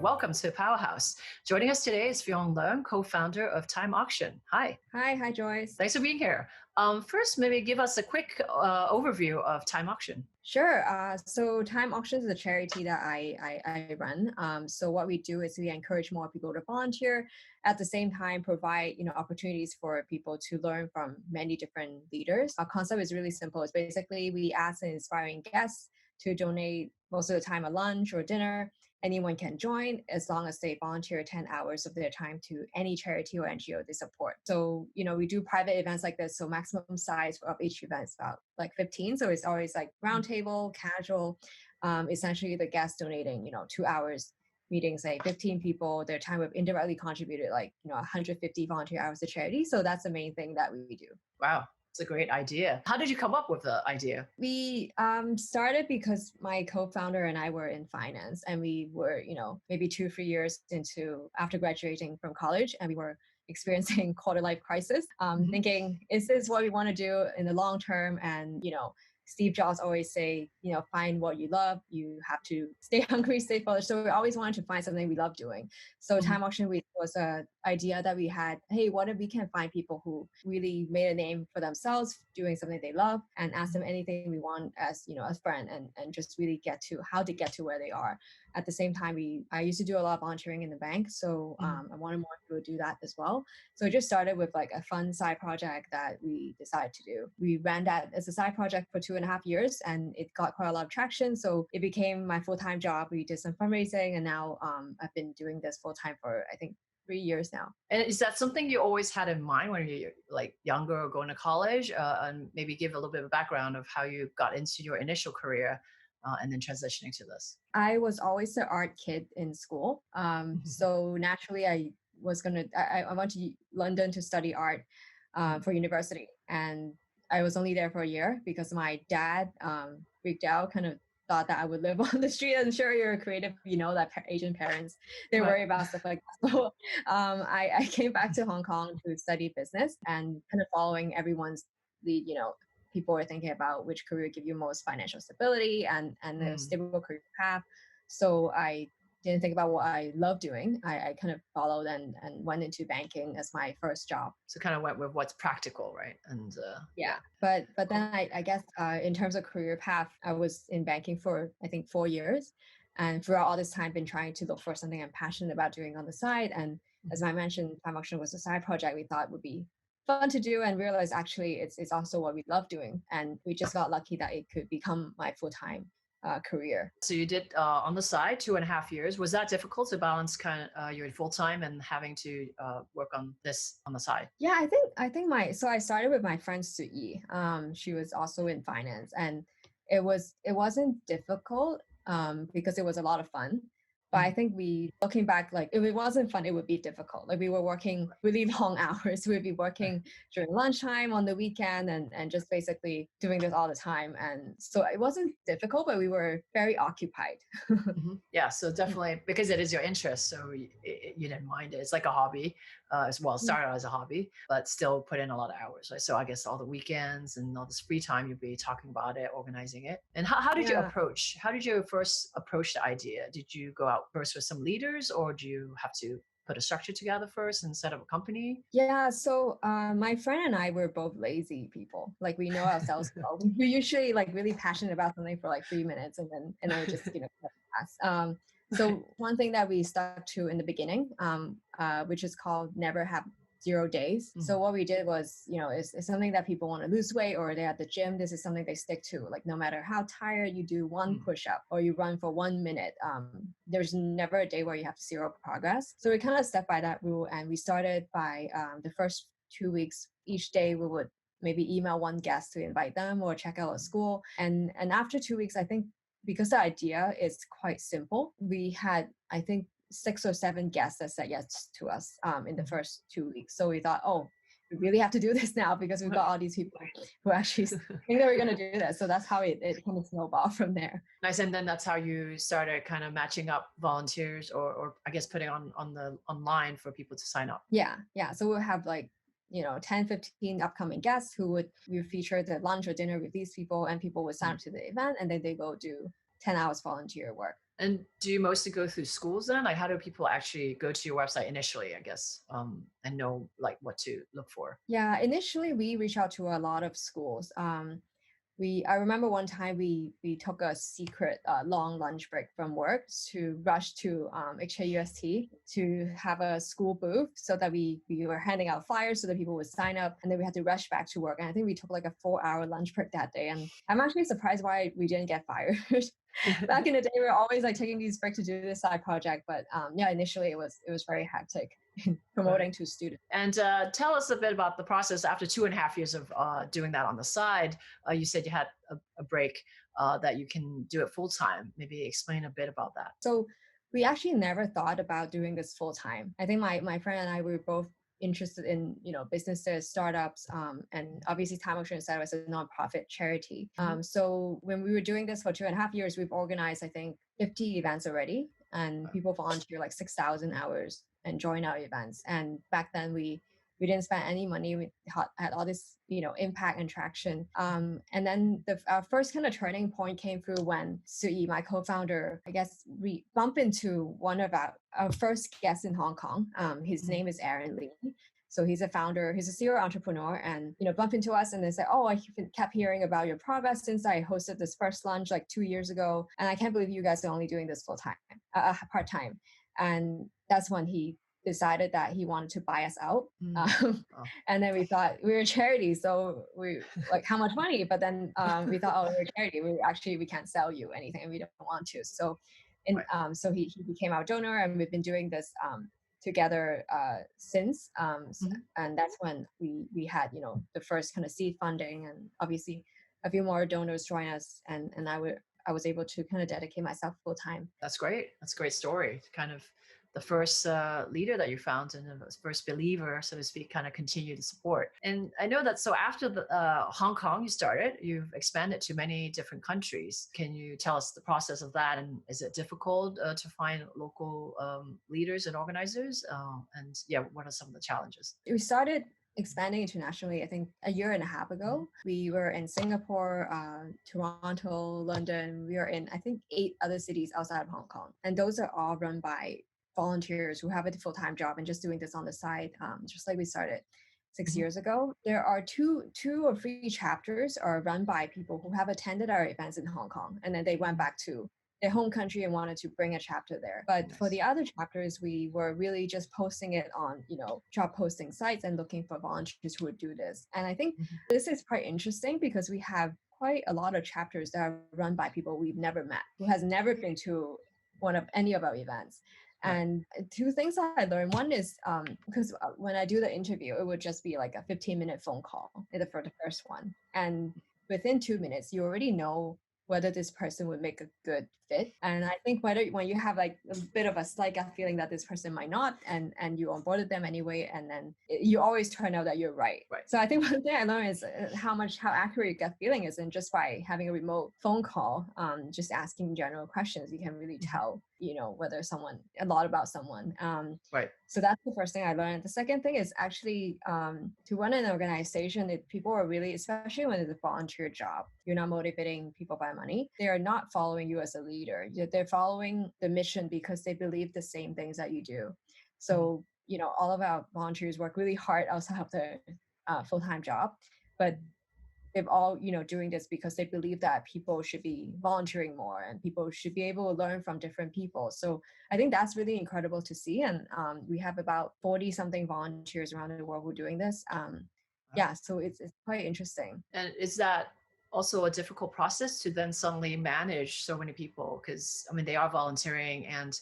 Welcome to Powerhouse. Joining us today is Fion Leung, co-founder of Time Auction. Hi. Hi, Joyce. Thanks for being here. First, maybe give us a quick overview of Time Auction. Sure. So Time Auctions is a charity that I run. So what we do is we encourage more people to volunteer. At the same time, provide opportunities for people to learn from many different leaders. Our concept is really simple. It's basically we ask an inspiring guests to donate most of the time a lunch or dinner. Anyone can join as long as they volunteer 10 hours of their time to any charity or NGO they support. So, we do private events like this. So maximum size of each event is about like 15. So it's always like roundtable, casual, essentially the guests donating, 2 hours meeting, say 15 people, their time have indirectly contributed like, 150 volunteer hours to charity. So that's the main thing that we do. Wow, it's a great idea. How did you come up with the idea? We started because my co-founder and I were in finance, and we were, maybe 2-3 years into after graduating from college, and we were experiencing quarter life crisis, thinking, is this what we want to do in the long term? And, Steve Jobs always say, find what you love. You have to stay hungry, stay foolish. So we always wanted to find something we love doing. So Time Auction Week was an idea that we had. Hey, what if we can find people who really made a name for themselves doing something they love, and ask them anything we want as, a friend, and just really get to how to get to where they are. At the same time, I used to do a lot of volunteering in the bank. So I wanted more people to do that as well. So it just started with like a fun side project that we decided to do. We ran that as a side project for 2.5 years, and it got quite a lot of traction. So it became my full-time job. We did some fundraising, and now I've been doing this full-time for, I think, 3 years now. And is that something you always had in mind when you're like younger or going to college? And maybe give a little bit of a background of how you got into your initial career and then transitioning to this. I was always the art kid in school. So naturally, I went to London to study art for university. And I was only there for a year because my dad freaked out, kind of thought that I would live on the street. I'm sure you're creative, that Asian parents, they worry about stuff like that. So I came back to Hong Kong to study business, and kind of following everyone's lead. People were thinking about which career give you most financial stability and a stable career path. So I didn't think about what I love doing. I kind of followed and went into banking as my first job. So kind of went with what's practical, right? And yeah. But then I guess in terms of career path, I was in banking for, I think, 4 years. And throughout all this time, been trying to look for something I'm passionate about doing on the side. And as I mentioned, Time Auction was a side project we thought would be fun to do, and realized actually it's also what we love doing. And we just got lucky that it could become my full-time career. So you did on the side 2.5 years. Was that difficult to balance kind of your full time and having to work on this on the side? Yeah, I think so I started with my friend Sui. She was also in finance, and it wasn't difficult because it was a lot of fun. But I think looking back, like if it wasn't fun, it would be difficult. Like we were working really long hours. We'd be working during lunchtime on the weekend, and just basically doing this all the time. And so it wasn't difficult, but we were very occupied. Yeah, so definitely because it is your interest, so you didn't mind it. It's like a hobby as well. It started as a hobby, but still put in a lot of hours, right? So I guess all the weekends and all this free time, you'd be talking about it, organizing it. And how did you approach? How did you first approach the idea? Did you go out first with some leaders, or do you have to put a structure together first and set up a company? Yeah, so my friend and I were both lazy people. Like we know ourselves well. We usually like really passionate about something for like 3 minutes, and then we just pass. So one thing that we stuck to in the beginning, which is called never have 0 days. So what we did was, it's something that people want to lose weight, or they're at the gym. This is something they stick to. Like no matter how tired you do one push-up or you run for 1 minute, there's never a day where you have 0 progress. So we kind of stepped by that rule, and we started by the first 2 weeks. Each day we would maybe email one guest to invite them or check out a school. And after 2 weeks, I think because the idea is quite simple, we had, I think, 6 or 7 guests that said yes to us in the first 2 weeks. So we thought, oh, we really have to do this now because we've got all these people who actually think that we're going to do this. So that's how it kind of snowballed from there. Nice. And then that's how you started kind of matching up volunteers, or I guess putting on the online for people to sign up. Yeah. So we'll have like 10, 15 upcoming guests who we feature the lunch or dinner with these people, and people would sign up to the event, and then they go do 10 hours volunteer work. And do you mostly go through schools then? Like, how do people actually go to your website initially, I guess, and know like what to look for? Yeah, initially we reached out to a lot of schools. I remember one time we took a secret long lunch break from work to rush to HKUST to have a school booth so that we were handing out flyers so that people would sign up, and then we had to rush back to work. And I think we took like a 4 hour lunch break that day. And I'm actually surprised why we didn't get fired. Back in the day, we were always like taking these breaks to do this side project, but yeah, initially it was very hectic Right. promoting to students. And tell us a bit about the process after 2.5 years of doing that on the side. You said you had a break that you can do it full time. Maybe explain a bit about that. So we actually never thought about doing this full time. I think my friend and I were both interested in businesses, startups, and obviously Time Ocean started as a nonprofit charity. Mhm. So when we were doing this for 2.5 years, we've organized I think 50 events already, and people volunteer like 6,000 hours and join our events. And back then we didn't spend any money. We had all this, impact and traction. And then our first kind of turning point came through when Sui, my co-founder, I guess we bump into one of our first guests in Hong Kong. His Mhm. name is Aaron Lee. So he's a founder, he's a serial entrepreneur, and bump into us and they say, "Oh, I kept hearing about your progress since I hosted this first lunch like 2 years ago, and I can't believe you guys are only doing this full time, part time." And that's when he decided that he wanted to buy us out. Mm. Um, Oh, and then we thought we were a charity, so we like how much money? But then we thought, oh, we're a charity. We can't sell you anything, and we don't want to. So, right. so he became our donor, and we've been doing this together since. Mhm. And that's when we had the first kind of seed funding, and obviously a few more donors join us, and I was able to kind of dedicate myself full time. That's great. That's a great story. Kind of the first leader that you found and the first believer, so to speak, kind of continue to support. And I know that so after the Hong Kong you started, you've expanded to many different countries. Can you tell us the process of that? And is it difficult to find local leaders and organizers? And yeah, what are some of the challenges? We started expanding internationally, I think a year and a half ago. We were in Singapore, Toronto, London. We were in, I think, 8 other cities outside of Hong Kong. And those are all run by volunteers who have a full time job and just doing this on the side, just like we started six Mhm. years ago. There are two or three chapters are run by people who have attended our events in Hong Kong, and then they went Mhm. back to their home country and wanted to bring a chapter there. But for Nice. the other chapters, we were really just posting it on, job posting sites and looking for volunteers who would do this. And I think Mhm. this is quite interesting because we have quite a lot of chapters that are run by people we've never met, who has never been to one of any of our events. Right. And two things I learned. One is because when I do the interview, it would just be like a 15-minute phone call for the first one. And within 2 minutes, you already know whether this person would make a good fit. And I think whether when you have like a bit of a slight gut feeling that this person might not, and you onboarded them anyway, and then you always turn out that you're right. Right. So I think one thing I learned is how accurate your gut feeling is, and just by having a remote phone call, just asking general questions, you can really Mhm. tell whether someone a lot about someone. Right. So that's the first thing I learned. The second thing is actually to run an organization, people are really, especially when it's a volunteer job, you're not motivating people by money. They are not following you as a leader. They're following the mission because they believe the same things that you do. Mhm. So, all of our volunteers work really hard outside of their full-time job, but they've all doing this because they believe that people should be volunteering more and people should be able to learn from different people. So I think that's really incredible to see, and we have about 40 something volunteers around the world who are doing this. Wow. Yeah, so it's quite interesting. And is that also a difficult process to then suddenly manage so many people? Because I mean, they are volunteering, and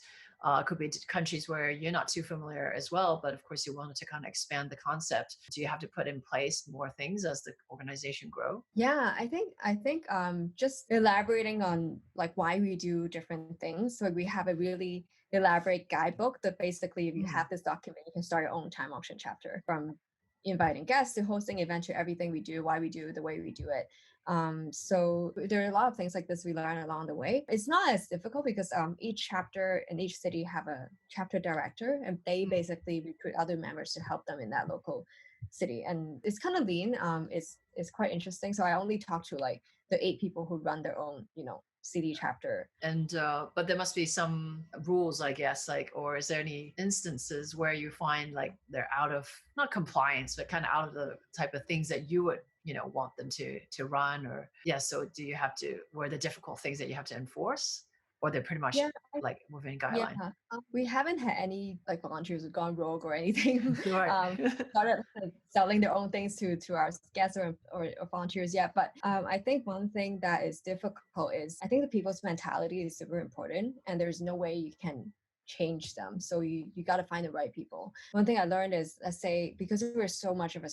it could be countries where you're not too familiar as well. But of course, you wanted to kind of expand the concept. Do you have to put in place more things as the organization grow? Yeah, I think just elaborating on like why we do different things. So we have a really elaborate guidebook that basically if you Mm. have this document, you can start your own time auction chapter, from inviting guests to hosting event to everything we do, why we do the way we do it. So there are a lot of things like this we learn along the way. It's not as difficult because each chapter in each city have a chapter director, and they Mm. basically recruit other members to help them in that local city. And it's kind of lean. It's quite interesting. So I only talk to like the 8 people who run their own, city chapter. And but there must be some rules, I guess, like, or is there any instances where you find like they're out of not compliance, but kind of out of the type of things that you would, want them to run, or yeah. So do you have to? Were the difficult things that you have to enforce, or they're pretty much Yeah, like within yeah. guideline? We haven't had any like volunteers who've gone rogue or anything. Right. Started like, selling their own things to our guests or volunteers yet. But I think one thing that is difficult is I think the people's mentality is super important, and there's no way you can change them. So you got to find the right people. One thing I learned is, let's say, because we were so much of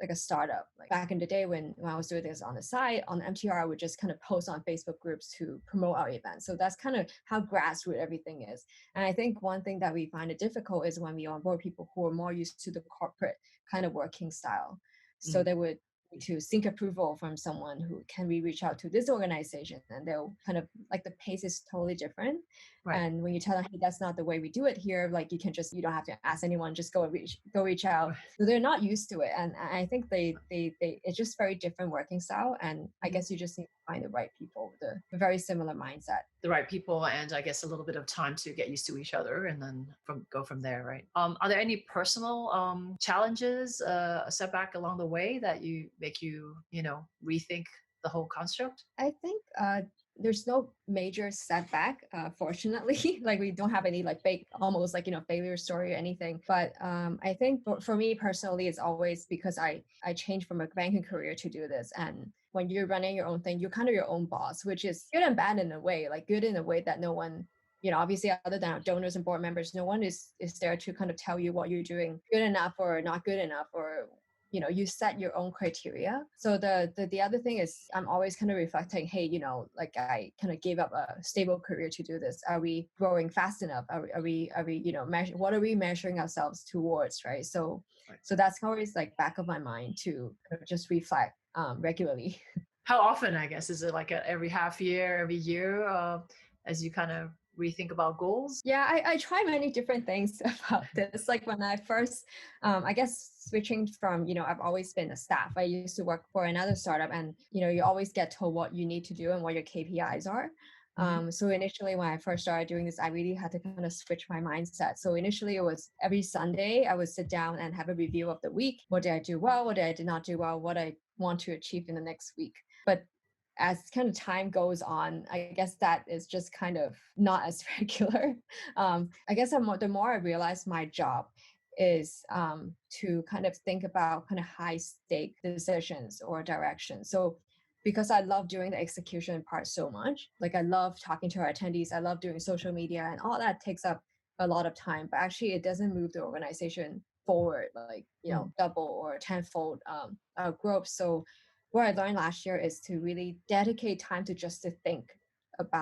like a startup, like back in the day when I was doing this on the side on MTR, I would just kind of post on Facebook groups to promote our events. So that's kind of how grassroots everything is. And I think one thing that we find it difficult is when we onboard people who are more used to the corporate kind of working style. So Mm, they would need to seek approval from someone who can we reach out to this organization, and they'll kind of like the pace is totally different. right. And when you tell them, hey, that's not the way we do it here, like you don't have to ask anyone, just go reach out. So they're not used to it. And I think they it's just very different working style. And I Mhm. guess you just need to find the right people with a very similar mindset. The right people, and I guess a little bit of time to get used to each other, and then from there, right? Are there any personal challenges, a setback along the way that make you rethink the whole construct? I think there's no major setback, fortunately. Like we don't have any like big, almost like failure story or anything. But I think for me personally, it's always because I changed from a banking career to do this. And when you're running your own thing, you're kind of your own boss, which is good and bad in a way. Like good in a way that no one, obviously other than our donors and board members, no one is there to kind of tell you what you're doing good enough or not good enough, or you set your own criteria. So the other thing is I'm always kind of reflecting, hey, like I kind of gave up a stable career to do this. Are we growing fast enough? Are we what are we measuring ourselves towards, right? So Right. so that's always like back of my mind to kind of just reflect regularly. How often, I guess, is it like every half year, every year, as you kind of rethink about goals? Yeah, I try many different things about this. Like when I first, I guess switching from, I've always been a staff. I used to work for another startup, and you always get told what you need to do and what your KPIs are. Mhm. So initially, when I first started doing this, I really had to kind of switch my mindset. So initially, it was every Sunday I would sit down and have a review of the week. What did I do well? What did I did not do well? What I want to achieve in the next week. But as kind of time goes on, I guess that is just kind of not as regular. I guess the more I realize my job is to kind of think about kind of high stake decisions or directions. So because I love doing the execution part so much, like I love talking to our attendees, I love doing social media, and all that takes up a lot of time, but actually it doesn't move the organization forward like Mm, double or tenfold growth. So what I learned last year is to really dedicate time to just to think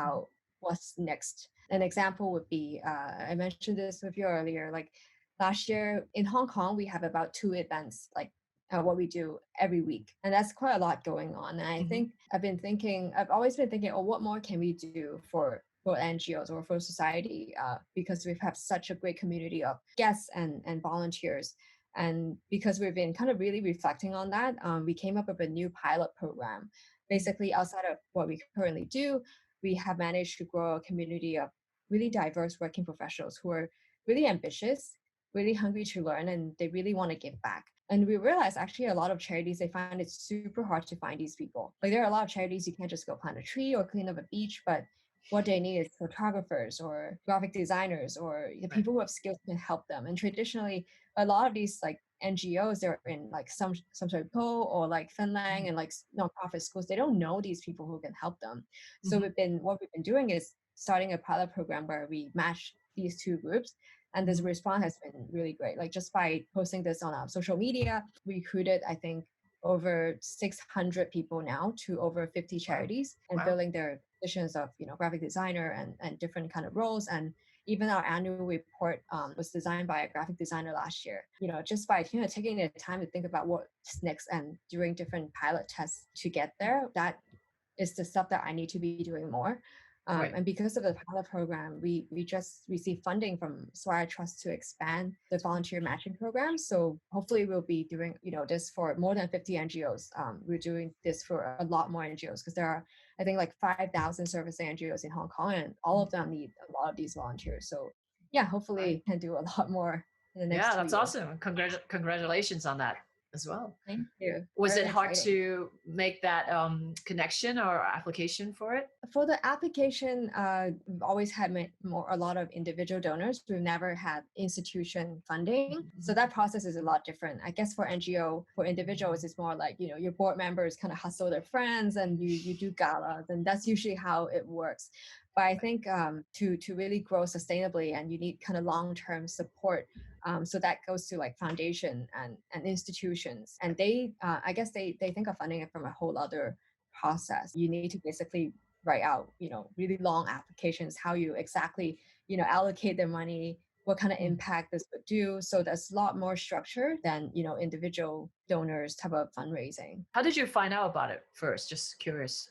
mhm, about what's next. An example would be I mentioned this with you earlier. Like last year in Hong Kong, we have about 2 events, like what we do every week, and that's quite a lot going on. And I mhm, think I've always been thinking, oh, what more can we do for NGOs or for society? Because we have such a great community of guests and volunteers. And because we've been kind of really reflecting on that, we came up with a new pilot program. mm, Basically, outside of what we currently do, we have managed to grow a community of really diverse working professionals who are really ambitious, really hungry to learn, and they really want to give back. And we realized actually a lot of charities, they find it super hard to find these people. Like there are a lot of charities, you can't just go plant a tree or clean up a beach, but what they need is photographers or graphic designers or the right. people who have skills can help them. And traditionally, a lot of these like NGOs, they're in like some sort of Po or like Mhm, Finland and like nonprofit schools. They don't know these people who can help them. So mhm, what we've been doing is starting a pilot program where we match these two groups. And this mhm. response has been really great. Like just by posting this on our social media, we recruited, I think, over 600 people now to over 50 Wow. charities and Wow. filling their positions of graphic designer and different kind of roles. And even our annual report was designed by a graphic designer last year. Just by taking the time to think about what's next and doing different pilot tests to get there, that is the stuff that I need to be doing more. Right. And because of the pilot program, we just received funding from Swara Trust to expand the volunteer matching program. So hopefully we'll be doing, this for more than 50 NGOs. We're doing this for a lot more NGOs because there are, I think, like 5,000 service NGOs in Hong Kong, and all of them need a lot of these volunteers. So yeah, Right. hopefully can do a lot more in the next Yeah, two that's years. awesome. Congratulations on that as well. Thank you. Was Very it hard exciting. to make that connection or application for it? For the application, we've always had a lot of individual donors. We've never had institution funding. So Mhm. that process is a lot different. I guess for NGO, for individuals, it's more like, your board members kind of hustle their friends and you do galas, and that's usually how it works. But I think to really grow sustainably, and you need kind of long-term support. So that goes to like foundation and institutions. And they, I guess they think of funding it from a whole other process. You need to basically write out, really long applications, how you exactly, allocate their money, what kind of Mm. impact this would do. So there's a lot more structure than, individual donors type of fundraising. How did you find out about it first? Just curious.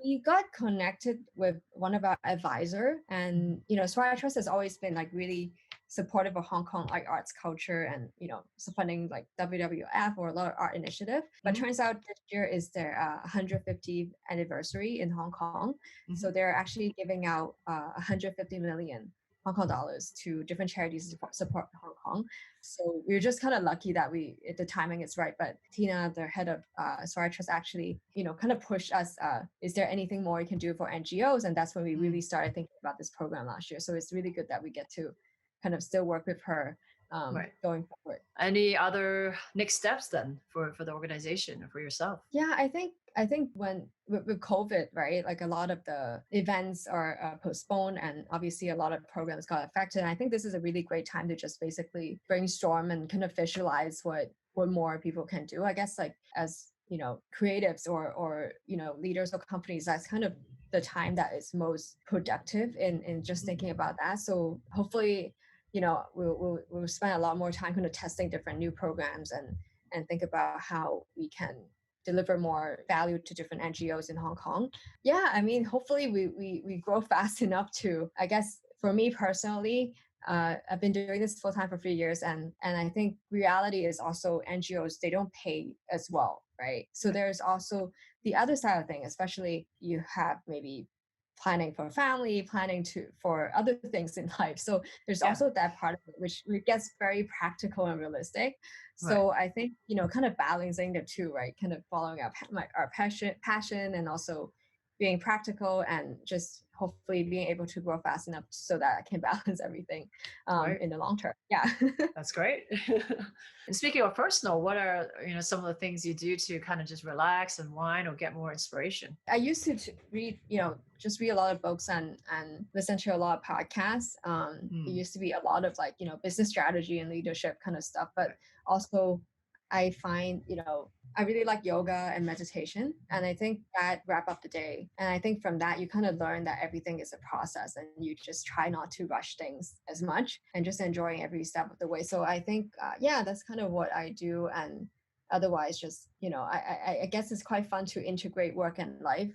We got connected with one of our advisor, Mhm. and Swara Trust has always been like really supportive of Hong Kong like arts culture, and so funding like WWF or a lot of art initiative. But Mhm. turns out this year is their 150th anniversary in Hong Kong, Mhm. so they're actually giving out 150 million Hong Kong dollars to different charities to support Hong Kong. So we were just kind of lucky that the timing is right. But Tina, the head of Swara Trust, actually, kind of pushed us. Is there anything more you can do for NGOs? And that's when we really Mm. started thinking about this program last year. So it's really good that we get to kind of still work with her Right. going forward. Any other next steps then for the organization or for yourself? Yeah, I think when with COVID, right? Like a lot of the events are postponed, and obviously a lot of programs got affected. And I think this is a really great time to just basically brainstorm and kind of visualize what more people can do. I guess like as creatives or leaders of companies, that's kind of the time that is most productive in just Mhm. thinking about that. So hopefully, we'll spend a lot more time kind of testing different new programs and think about how we can deliver more value to different NGOs in Hong Kong. Yeah, I mean, hopefully we grow fast enough to, I guess, for me personally, I've been doing this full time for 3 years, and I think reality is also NGOs, they don't pay as well, right? So Right. there's also the other side of thing, especially you have maybe planning for family, planning for other things in life. So there's Yeah. also that part of it, which gets very practical and realistic. Right. So I think, kind of balancing the two, right? Kind of following our passion, and also being practical, and just hopefully being able to grow fast enough so that I can balance everything Right. in the long term. Yeah. That's great. And speaking of personal, what are some of the things you do to kind of just relax and whine or get more inspiration? I used to read, just read a lot of books and listen to a lot of podcasts. It Hmm. used to be a lot of like, business strategy and leadership kind of stuff, but Right. also I find, I really like yoga and meditation. And I think that wrap up the day. And I think from that, you kind of learn that everything is a process, and you just try not to rush things as much and just enjoying every step of the way. So I think, yeah, that's kind of what I do. And otherwise just I guess it's quite fun to integrate work and life.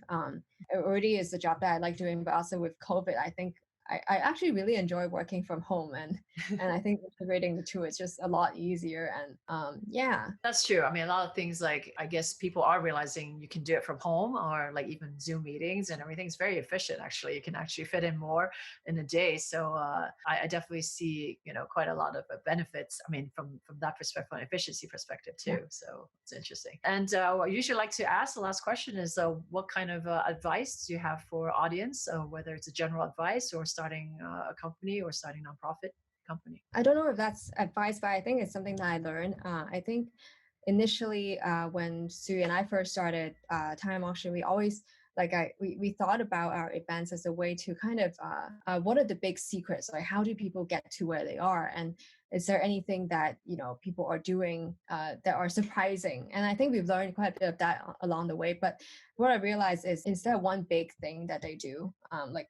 It already is the job that I like doing, but also with COVID, I think I actually really enjoy working from home, and I think integrating the two is just a lot easier. And yeah. That's true. I mean, a lot of things like I guess people are realizing you can do it from home or like even Zoom meetings and everything's very efficient. Actually, you can actually fit in more in a day. So I definitely see quite a lot of benefits. I mean, from that perspective, from an efficiency perspective Yeah. too. So it's interesting. And what I usually like to ask the last question is, what kind of advice do you have for audience, whether it's a general advice or starting a company or starting a nonprofit company? I don't know if that's advice, but I think it's something that I learned. I think initially, when Sue and I first started Time Auction, we always we thought about our events as a way to kind of what are the big secrets? Like, how do people get to where they are? And is there anything that people are doing that are surprising? And I think we've learned quite a bit of that along the way. But what I realized is instead of one big thing that they do, like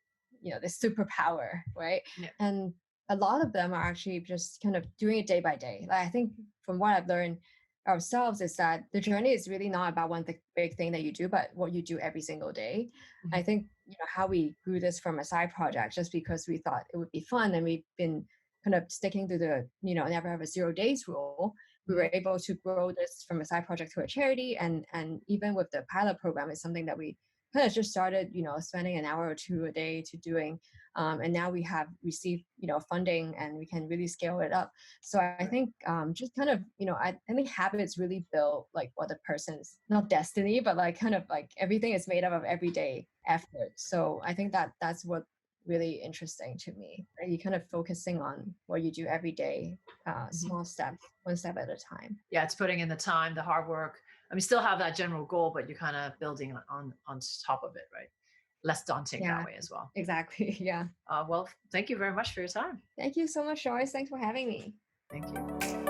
this superpower, right? Yeah. And a lot of them are actually just kind of doing it day by day. Like I think from what I've learned ourselves is that the journey is really not about one big thing that you do, but what you do every single day. I Mhm. think, how we grew this from a side project just because we thought it would be fun, and we've been kind of sticking to the never have a 0 days rule. We were able to grow this from a side project to a charity, and even with the pilot program, it's something that we kind of just started spending an hour or two a day to doing, and now we have received funding, and we can really scale it up. So I Right. think just kind of I think habits really build like what a person's, not destiny, but like kind of like everything is made up of everyday effort. So I think that that's what really interesting to me. Right? You kind of focusing on what you do every day, Mhm. small steps, one step at a time. Yeah, it's putting in the time, the hard work. I mean, still have that general goal, but you're kind of building on top of it, right? Less daunting that Yeah, way as well. exactly. Yeah. Well, thank you very much for your time. Thank you so much, Joyce. Thanks for having me. Thank you.